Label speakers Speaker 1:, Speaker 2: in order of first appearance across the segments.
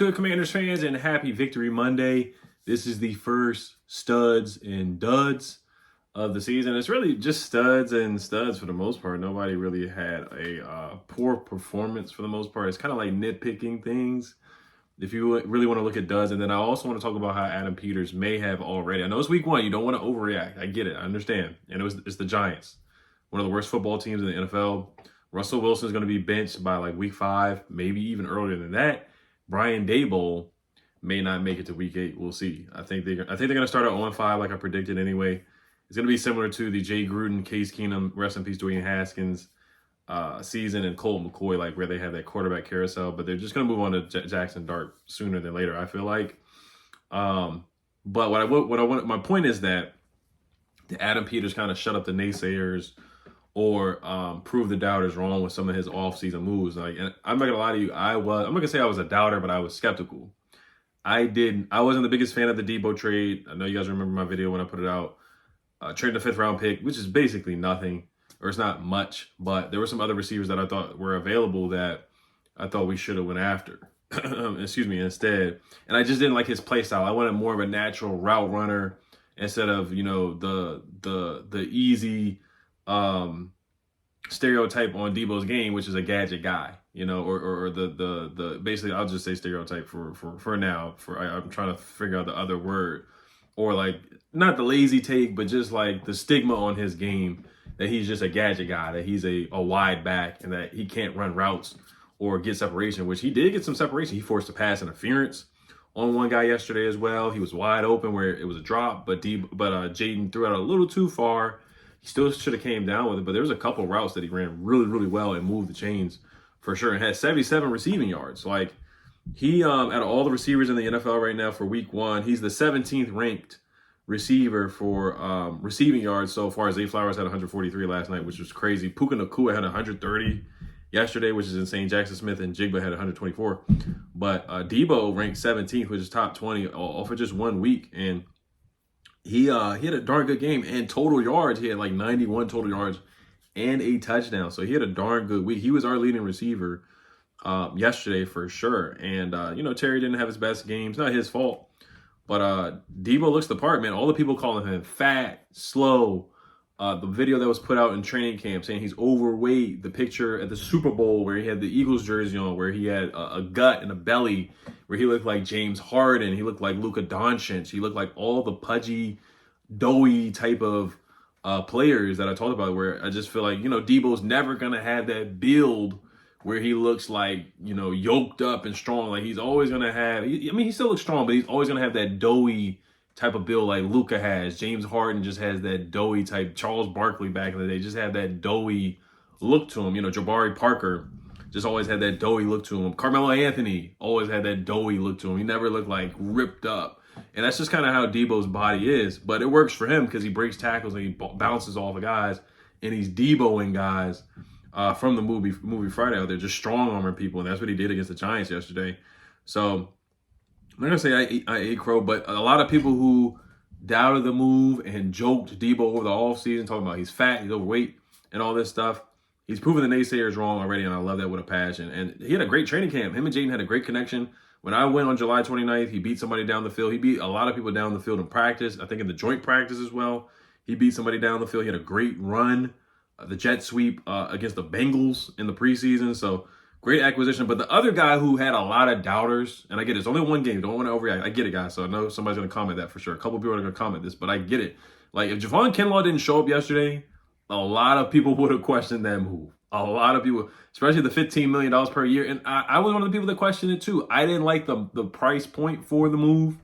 Speaker 1: good, Commanders fans, and happy Victory Monday. This is the first studs and duds of the season. It's really just studs and studs for the most part. Nobody really had a poor performance for the most part. It's kind of like nitpicking things if you really want to look at duds. And then I also want to talk about how Adam Peters may have already. I know it's week one. You don't want to overreact. I get it. I understand. And it's the Giants, one of the worst football teams in the NFL. Russell Wilson is going to be benched by like week 5, maybe even earlier than that. Brian Dable may not make it to week 8. We'll see. I think they're going to start at 0-5 like I predicted anyway. It's going to be similar to the Jay Gruden, Case Keenum, rest in peace, Dwayne Haskins season, and Colt McCoy, like where they have that quarterback carousel. But they're just going to move on to Jackson Dart sooner than later, I feel like. But my point is that Adam Peters kind of shut up the naysayers or prove the doubters wrong with some of his offseason moves. Like, and I'm not gonna lie to you, I'm not gonna say I was a doubter, but I was skeptical. I wasn't the biggest fan of the Debo trade. I know you guys remember my video when I put it out. Trading the 5th round pick, which is basically nothing, or it's not much, but there were some other receivers that I thought were available that I thought we should have went after. Instead. And I just didn't like his play style. I wanted more of a natural route runner instead of, the easy stereotype on Debo's game, which is a gadget guy, or the basically, I'll just say stereotype for now. I'm trying to figure out the other word, or like not the lazy take, but just like the stigma on his game that he's just a gadget guy, that he's a wide back, and that he can't run routes or get separation, which he did get some separation. He forced a pass interference on one guy yesterday as well. He was wide open where it was a drop, but Jaden threw out a little too far. He still should have came down with it, but there was a couple routes that he ran really, really well and moved the chains for sure, and had 77 receiving yards. Like, he, out of all the receivers in the NFL right now for week 1, he's the 17th ranked receiver for receiving yards so far. Zay Flowers had 143 last night, which was crazy. Puka Nacua had 130 yesterday, which is insane. Jackson Smith and Jigba had 124. But Debo ranked 17th, which is top 20 off of just 1 week, and he had a darn good game. And total yards, he had like 91 total yards and a touchdown. So he had a darn good week. He was our leading receiver yesterday for sure. And, Terry didn't have his best game. It's not his fault. But Debo looks the part, man. All the people calling him fat, slow. The video that was put out in training camp saying he's overweight. The picture at the Super Bowl where he had the Eagles jersey on, where he had a gut and a belly, where he looked like James Harden. He looked like Luka Doncic. He looked like all the pudgy, doughy type of players that I talked about, where I just feel like, Debo's never going to have that build where he looks like, yoked up and strong. Like, he's always going to have, he still looks strong, but he's always going to have that doughy type of build like Luka has. James Harden just has that doughy type. Charles Barkley back in the day just had that doughy look to him. Jabari Parker just always had that doughy look to him. Carmelo Anthony always had that doughy look to him. He never looked like ripped up. And that's just kind of how Debo's body is. But it works for him because he breaks tackles and he bounces off of guys. And he's Deboing guys from the movie Friday out there, just strong-arming people. And that's what he did against the Giants yesterday. So I'm not going to say I ate crow, but a lot of people who doubted the move and joked Debo over the offseason, talking about he's fat, he's overweight, and all this stuff, he's proven the naysayers wrong already, and I love that with a passion. And he had a great training camp. Him and Jaden had a great connection. When I went on July 29th, he beat somebody down the field. He beat a lot of people down the field in practice, I think in the joint practice as well. He beat somebody down the field. He had a great run, the jet sweep against the Bengals in the preseason. So, great acquisition. But the other guy who had a lot of doubters, and I get it, it's only one game. Don't want to overreact. I get it, guys. So I know somebody's going to comment that for sure. A couple people are going to comment this, but I get it. Like, if Javon Kinlaw didn't show up yesterday, a lot of people would have questioned that move. A lot of people, especially the $15 million per year. And I was one of the people that questioned it too. I didn't like the price point for the move.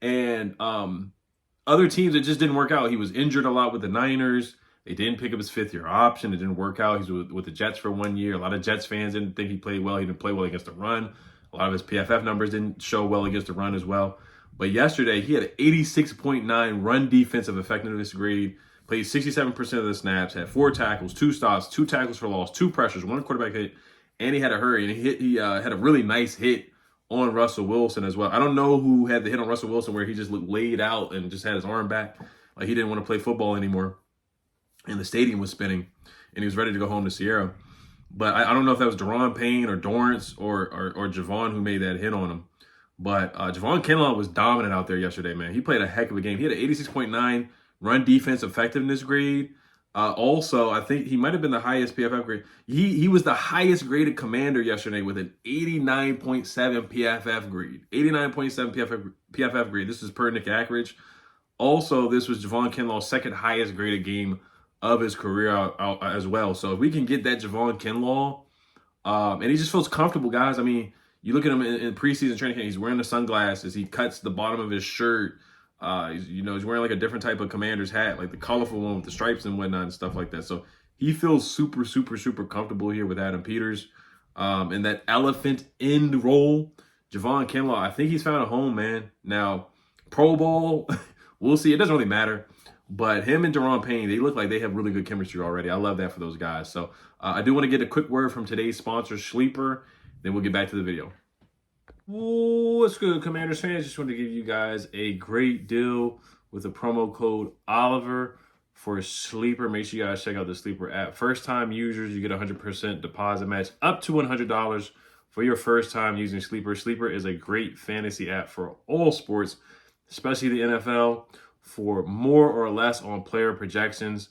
Speaker 1: And other teams, it just didn't work out. He was injured a lot with the Niners. They didn't pick up his 5th-year option. It didn't work out. He's with the Jets for 1 year. A lot of Jets fans didn't think he played well. He didn't play well against the run. A lot of his PFF numbers didn't show well against the run as well. But yesterday, he had an 86.9 run defensive effectiveness grade, played 67% of the snaps, had 4 tackles, 2 stops, 2 tackles for loss, 2 pressures, 1 quarterback hit, and he had a hurry. And he had a really nice hit on Russell Wilson as well. I don't know who had the hit on Russell Wilson where he just looked laid out and just had his arm back, like he didn't want to play football anymore. And the stadium was spinning, and he was ready to go home to Sierra. But I don't know if that was Daron Payne or Dorrance or Javon who made that hit on him. But Javon Kinlaw was dominant out there yesterday, man. He played a heck of a game. He had an 86.9 run defense effectiveness grade. Also, I think he might have been the highest PFF grade. He was the highest graded commander yesterday with an 89.7 PFF grade. 89.7 PFF grade. This is per Nick Ackridge. Also, this was Javon Kinlaw's second highest graded game of his career out as well. So if we can get that Javon Kinlaw, and he just feels comfortable, guys. I mean, you look at him in preseason training camp, he's wearing the sunglasses. He cuts the bottom of his shirt. He's wearing like a different type of commander's hat, like the colorful one with the stripes and whatnot and stuff like that. So he feels super, super, super comfortable here with Adam Peters. And that elephant end role, Javon Kinlaw, I think he's found a home, man. Now, Pro Bowl, we'll see. It doesn't really matter. But him and Daron Payne, they look like they have really good chemistry already. I love that for those guys. So I do want to get a quick word from today's sponsor, Sleeper. Then we'll get back to the video. What's good, Commanders fans? Just wanted to give you guys a great deal with the promo code Oliver for Sleeper. Make sure you guys check out the Sleeper app. First-time users, you get a 100% deposit match up to $100 for your first time using Sleeper. Sleeper is a great fantasy app for all sports, especially the NFL. For more or less on player projections,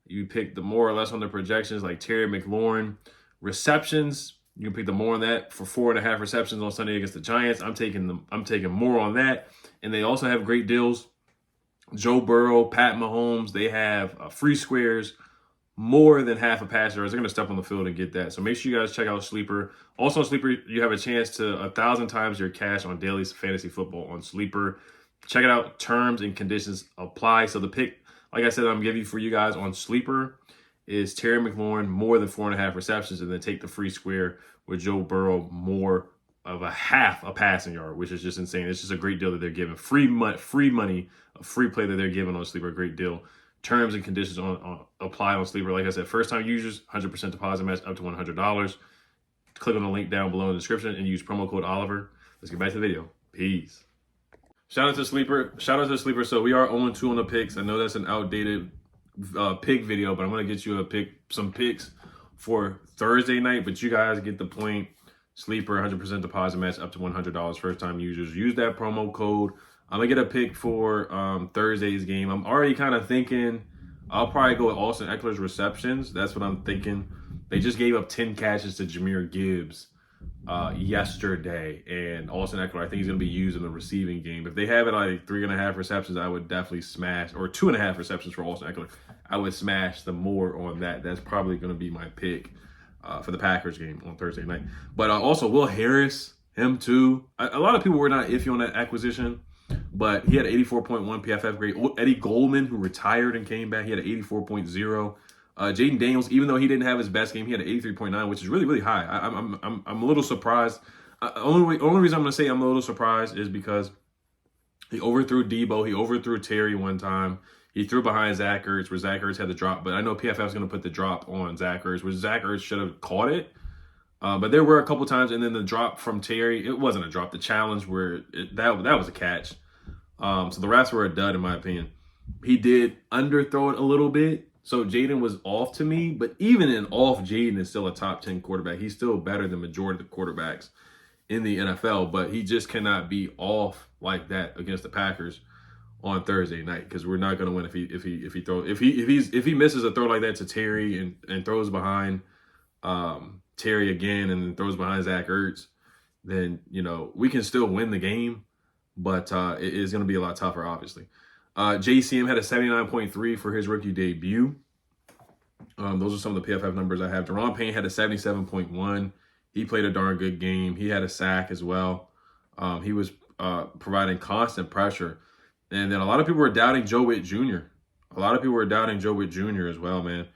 Speaker 1: you pick the more or less on the projections like Terry McLaurin. Receptions, you can pick the more on that for 4.5 receptions on Sunday against the Giants. I'm taking more on that. And they also have great deals. Joe Burrow, Pat Mahomes, they have free squares, more than half a passer. They're going to step on the field and get that. So make sure you guys check out Sleeper. Also on Sleeper, you have a chance to 1,000 times your cash on daily fantasy football on Sleeper. Check it out. Terms and conditions apply. So the pick, like I said, I'm giving for you guys on Sleeper is Terry McLaurin, more than 4.5 receptions, and then take the free square with Joe Burrow, more of a half a passing yard, which is just insane. It's just a great deal that they're giving. Free money, a free play that they're giving on Sleeper. Great deal. Terms and conditions apply on Sleeper. Like I said, first-time users, 100% deposit match up to $100. Click on the link down below in the description and use promo code Oliver. Let's get back to the video. Peace. Shout out to Sleeper. So we are 0-2 on the picks. I know that's an outdated pick video, but I'm going to get you some picks for Thursday night. But you guys get the point. Sleeper, 100% deposit match up to $100. First time users. Use that promo code. I'm going to get a pick for Thursday's game. I'm already kind of thinking I'll probably go with Austin Eckler's receptions. That's what I'm thinking. They just gave up 10 catches to Jahmyr Gibbs yesterday, and Austin Eckler, I think he's going to be used in the receiving game. If they have it like 3.5 receptions, I would definitely smash, or 2.5 receptions for Austin Eckler. I would smash the more on that. That's probably going to be my pick for the Packers game on Thursday night. But also Will Harris, him too. A lot of people were not iffy on that acquisition, but he had an 84.1 PFF grade. Eddie Goldman, who retired and came back, he had an 84.0. Jaden Daniels, even though he didn't have his best game, he had an 83.9, which is really, really high. I'm a little surprised. Only reason I'm going to say I'm a little surprised is because he overthrew Debo. He overthrew Terry one time. He threw behind Zach Ertz, where Zach Ertz had the drop. But I know PFF is going to put the drop on Zach Ertz, where Zach Ertz should have caught it. But there were a couple times, and then the drop from Terry, it wasn't a drop. The challenge where that was a catch. So the refs were a dud, in my opinion. He did underthrow it a little bit. So Jaden was off to me, but even in off, Jaden is still a top 10 quarterback. He's still better than majority of the quarterbacks in the NFL, but he just cannot be off like that against the Packers on Thursday night, because we're not going to win if he misses a throw like that to Terry and throws behind Terry again and then throws behind Zach Ertz. Then we can still win the game, but it is going to be a lot tougher, obviously. JCM had a 79.3 for his rookie debut. Those are some of the PFF numbers I have. Daron Payne had a 77.1. He played a darn good game. He had a sack as well. He was providing constant pressure. And then a lot of people were doubting Joe Witt Jr. As well, man.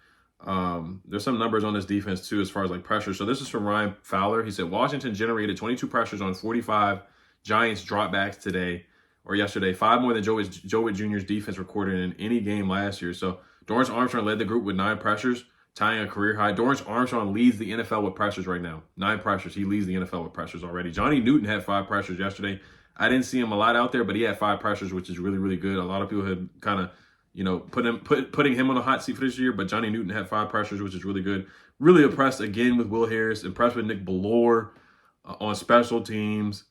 Speaker 1: There's some numbers on this defense, too, as far as like pressure. So this is from Ryan Fowler. He said Washington generated 22 pressures on 45 Giants dropbacks today. Or yesterday, 5 more than Joe Witt Jr.'s defense recorded in any game last year. So Dorrance Armstrong led the group with 9 pressures, tying a career high. Dorrance Armstrong leads the NFL with pressures right now. 9 pressures. He leads the NFL with pressures already. Johnny Newton had 5 pressures yesterday. I didn't see him a lot out there, but he had 5 pressures, which is really, really good. A lot of people had kind of, putting him on the hot seat for this year, but Johnny Newton had 5 pressures, which is really good. Really impressed again with Will Harris. Impressed with Nick Bellore on special teams.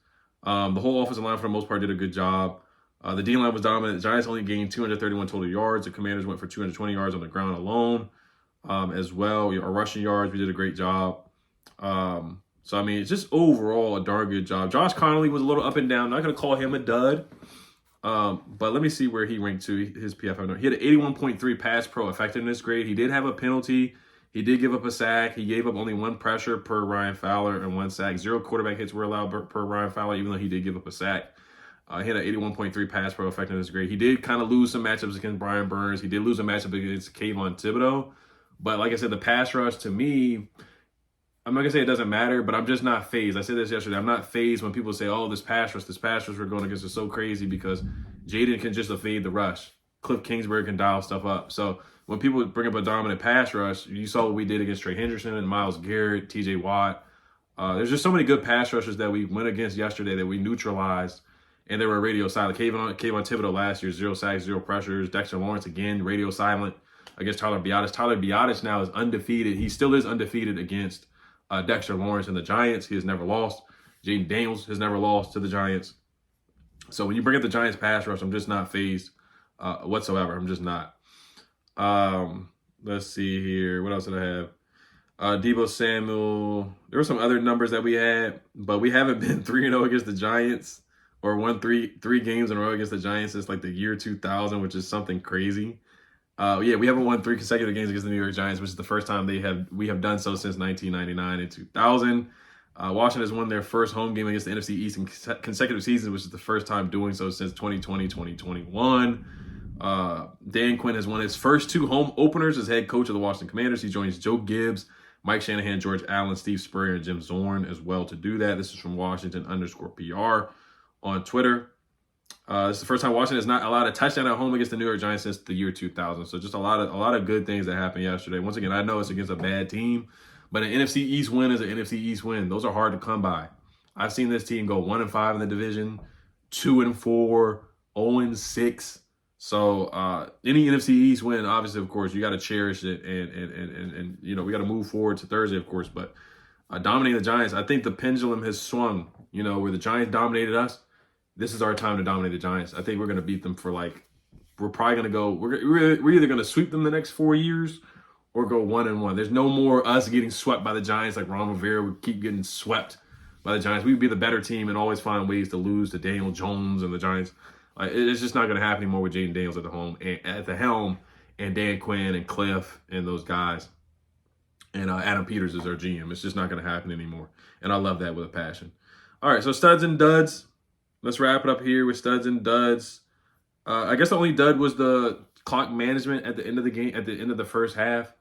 Speaker 1: The whole offensive line, for the most part, did a good job. The D-line was dominant. The Giants only gained 231 total yards. The Commanders went for 220 yards on the ground alone as well. Our rushing yards, we did a great job. So, I mean, it's just overall a darn good job. Josh Connolly was a little up and down. Not going to call him a dud. But let me see where he ranked to his PFF. He had an 81.3 pass pro effectiveness grade. He did have a penalty. He did give up a sack. He gave up only one pressure per Ryan Fowler and one sack. 0 quarterback hits were allowed per Ryan Fowler, even though he did give up a sack. He had an 81.3 pass pro effectiveness grade. He did kind of lose some matchups against Brian Burns. He did lose a matchup against Kayvon Thibodeau. But like I said, the pass rush to me, I'm not going to say it doesn't matter, but I'm just not phased. I said this yesterday. I'm not phased when people say, oh, this pass rush we're going against is so crazy because Jaden can just evade the rush. Cliff Kingsbury can dial stuff up. So when people bring up a dominant pass rush, you saw what we did against Trey Henderson and Myles Garrett, TJ Watt. There's just so many good pass rushers that we went against yesterday that we neutralized, and they were radio silent. Kayvon Thibodeau last year, 0 sacks, 0 pressures. Dexter Lawrence, again, radio silent against Tyler Biadasz. Tyler Biadasz now is undefeated. He still is undefeated against Dexter Lawrence and the Giants. He has never lost. Jaden Daniels has never lost to the Giants. So when you bring up the Giants pass rush, I'm just not phased whatsoever. I'm just not. Let's see here. What else did I have? Debo Samuel. There were some other numbers that we had, but we haven't been 3-0 against the Giants or won three games in a row against the Giants since like the year 2000, which is something crazy. We haven't won 3 consecutive games against the New York Giants, which is the first time we have done so since 1999 and 2000. Washington has won their first home game against the NFC East in consecutive seasons, which is the first time doing so since 2020, 2021. Dan Quinn has won his first 2 home openers as head coach of the Washington Commanders. He joins Joe Gibbs, Mike Shanahan, George Allen, Steve Spurrier, and Jim Zorn as well to do that. This is from Washington_PR on Twitter. This is the first time Washington has not allowed a touchdown at home against the New York Giants since the year 2000. So just a lot of good things that happened yesterday. Once again, I know it's against a bad team, but an NFC East win is an NFC East win. Those are hard to come by. I've seen this team go 1-5 in the division, 2-4, 0-6. So any NFC East win, obviously, of course, you got to cherish it, and you know, we got to move forward to Thursday, of course. But dominating the Giants, I think the pendulum has swung. You know, where the Giants dominated us, this is our time to dominate the Giants. I think we're going to beat them for we're probably going to go, we're either going to sweep them the next 4 years or go 1-1. There's no more us getting swept by the Giants like Ron Rivera would keep getting swept by the Giants. We would be the better team and always find ways to lose to Daniel Jones and the Giants. It's just not going to happen anymore with Jaden Daniels at the helm and Dan Quinn and Cliff and those guys. And Adam Peters is our GM. It's just not going to happen anymore. And I love that with a passion. All right, so studs and duds. Let's wrap it up here with studs and duds. I guess the only dud was the clock management at the end of the game, at the end of the first half.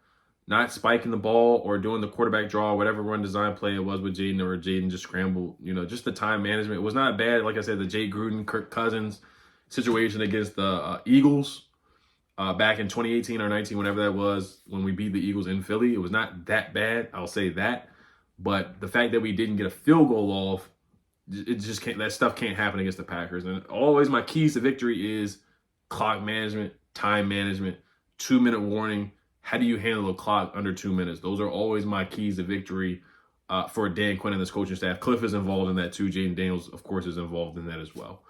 Speaker 1: Not spiking the ball or doing the quarterback draw, whatever run design play it was with Jaden, or Jaden just scrambled. You know, just the time management. It was not bad. Like I said, the Jay Gruden, Kirk Cousins situation against the Eagles back in 2018 or 19, whenever that was, when we beat the Eagles in Philly. It was not that bad, I'll say that. But the fact that we didn't get a field goal off, it just can't. That stuff can't happen against the Packers. And always my keys to victory is clock management, time management, 2-minute warning. How do you handle a clock under 2 minutes? Those are always my keys to victory for Dan Quinn and this coaching staff. Cliff is involved in that too. Jaden Daniels, of course, is involved in that as well.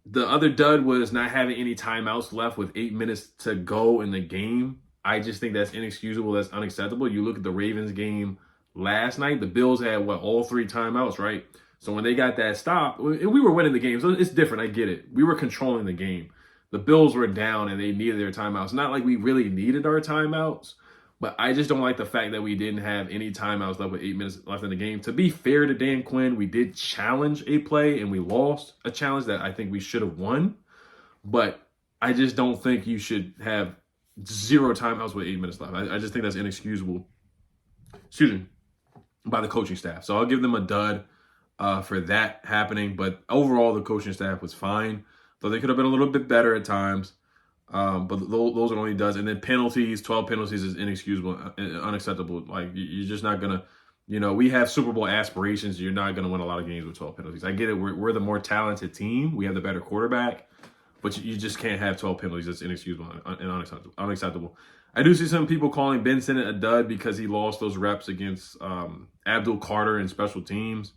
Speaker 1: The other dud was not having any timeouts left with 8 minutes to go in the game. I just think that's inexcusable. That's unacceptable. You look at the Ravens game last night, the Bills had all 3 timeouts, right? So when they got that stop, and we were winning the game, so it's different. I get it. We were controlling the game. The Bills were down and they needed their timeouts. Not like we really needed our timeouts, but I just don't like the fact that we didn't have any timeouts left with 8 minutes left in the game. To be fair to Dan Quinn, we did challenge a play and we lost a challenge that I think we should have won. But I just don't think you should have 0 timeouts with 8 minutes left. I just think that's inexcusable. Excuse me. By the coaching staff. So I'll give them a dud for that happening. But overall, the coaching staff was fine. Though they could have been a little bit better at times. But those are only duds. And then penalties, 12 penalties is inexcusable, unacceptable. Like, you're just not going to, you know, we have Super Bowl aspirations. You're not going to win a lot of games with 12 penalties. I get it. We're the more talented team. We have the better quarterback. But you just can't have 12 penalties. That's inexcusable and unacceptable. I do see some people calling Ben Sinnott a dud because he lost those reps against Abdul Carter in special teams.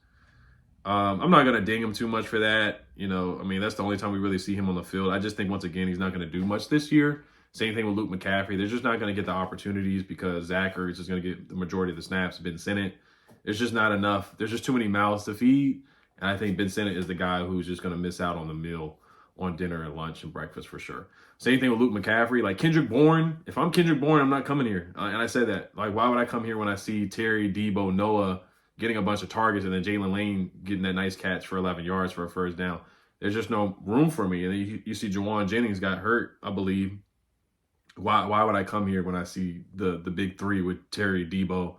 Speaker 1: I'm not going to ding him too much for that. You know, I mean, that's the only time we really see him on the field. I just think, once again, he's not going to do much this year. Same thing with Luke McCaffrey. They're just not going to get the opportunities because Zach Ertz is going to get the majority of the snaps. Ben Sinnott, there's just not enough. There's just too many mouths to feed. And I think Ben Sinnott is the guy who's just going to miss out on the meal on dinner and lunch and breakfast for sure. Same thing with Luke McCaffrey. Like Kendrick Bourne, if I'm Kendrick Bourne, I'm not coming here. And I said that. Like, why would I come here when I see Terry, Debo, Noah getting a bunch of targets and then Jalen Lane getting that nice catch for 11 yards for a first down? There's just no room for me. And then you see Jawan Jennings got hurt, I believe. Why would I come here when I see the big three with Terry, Debo,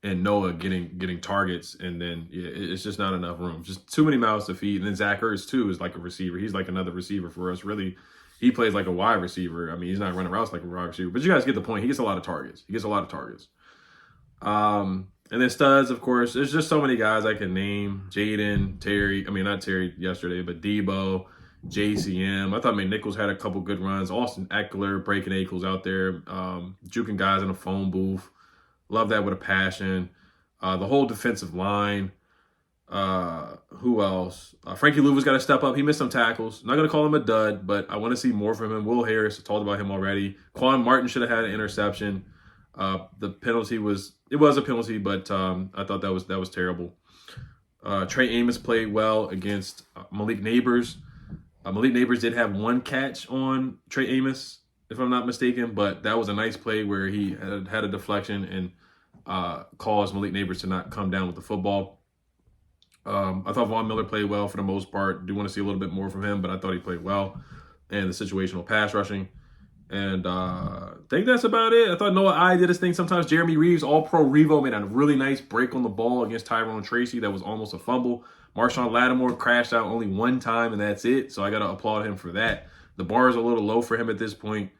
Speaker 1: and Noah getting targets? And then it's just not enough room. Just too many mouths to feed. And then Zach Ertz too is like a receiver. He's like another receiver for us. Really, he plays like a wide receiver. I mean, he's not running routes like a wide receiver, but you guys get the point. He gets a lot of targets. And then studs, of course. There's just so many guys I can name. Jaden, Terry. I mean, not Terry yesterday, but Debo, JCM. I thought McNichols had a couple good runs. Austin Eckler breaking ankles out there, juking guys in a phone booth. Love that with a passion. The whole defensive line. Who else? Frankie Louva's got to step up. He missed some tackles. Not going to call him a dud, but I want to see more from him. Will Harris, I talked about him already. Quan Martin should have had an interception. The penalty was a penalty, but I thought that was terrible. Trey Amos played well against Malik Neighbors. Malik Neighbors did have one catch on Trey Amos, if I'm not mistaken, but that was a nice play where he had a deflection and caused Malik Neighbors to not come down with the football. I thought Von Miller played well for the most part. Do want to see a little bit more from him, but I thought he played well. And the situational pass rushing. And I think that's about it. I thought Noah I did his thing sometimes. Jeremy Reeves, all-pro Revo, made a really nice break on the ball against Tyrone Tracy. That was almost a fumble. Marshawn Lattimore crashed out only one time, and that's it. So I got to applaud him for that. The bar is a little low for him at this point.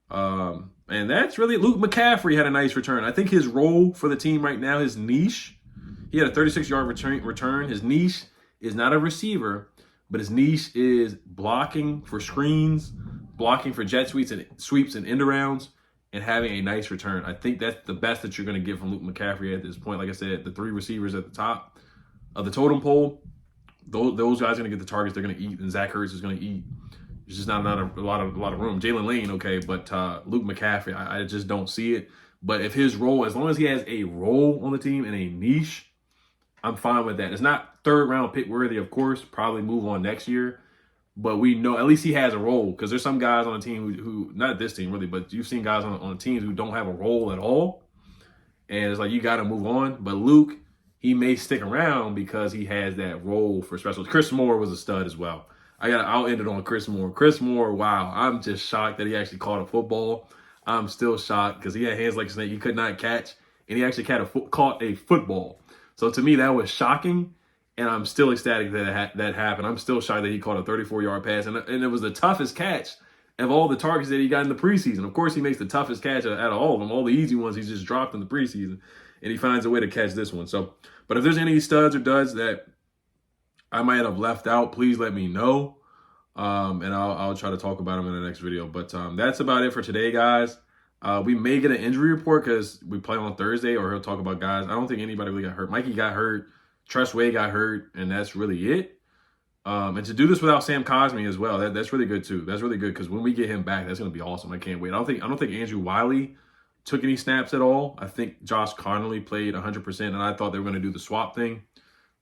Speaker 1: And that's really Luke McCaffrey had a nice return. I think his role for the team right now, his niche, he had a 36-yard return. His niche is not a receiver, but his niche is blocking for screens, blocking for jet sweeps and end arounds, and having a nice return. I think that's the best that you're going to get from Luke McCaffrey at this point. Like I said, the three receivers at the top of the totem pole, those guys are going to get the targets they're going to eat, and Zach Ertz is going to eat. There's just not a lot of room. Jalen Lane, okay, but Luke McCaffrey, I just don't see it. But if his role, as long as he has a role on the team and a niche, I'm fine with that. It's not third-round pick worthy, of course. Probably move on next year. But we know at least he has a role, because there's some guys on the team who not this team really, but you've seen guys on teams who don't have a role at all. And it's like, you got to move on. But Luke, he may stick around because he has that role for specials. Chris Moore was a stud as well. I'll end it on Chris Moore. Chris Moore, wow. I'm just shocked that he actually caught a football. I'm still shocked because he had hands like a snake. He could not catch, and he actually caught a football. So to me, that was shocking. And I'm still ecstatic that happened. I'm still shocked that he caught a 34-yard pass. And it was the toughest catch of all the targets that he got in the preseason. Of course, he makes the toughest catch out of all of them. All the easy ones he's just dropped in the preseason. And he finds a way to catch this one. So, but if there's any studs or duds that I might have left out, please let me know. And I'll try to talk about them in the next video. But that's about it for today, guys. We may get an injury report because we play on Thursday, or he'll talk about guys. I don't think anybody really got hurt. Mikey got hurt. Tress Way got hurt, and that's really it. And to do this without Sam Cosmi as well, that's really good too. That's really good because when we get him back, that's going to be awesome. I can't wait. I don't think Andrew Wiley took any snaps at all. I think Josh Connolly played 100%, and I thought they were going to do the swap thing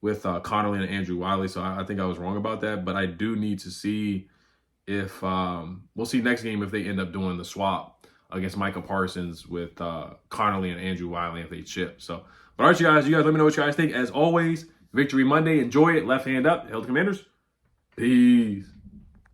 Speaker 1: with Connolly and Andrew Wiley. So I think I was wrong about that. But I do need to see if we'll see next game if they end up doing the swap against Micah Parsons with Connolly and Andrew Wiley if they chip. So. But all right, you guys let me know what you guys think. As always, Victory Monday. Enjoy it. Left hand up. Hail to Commanders. Peace.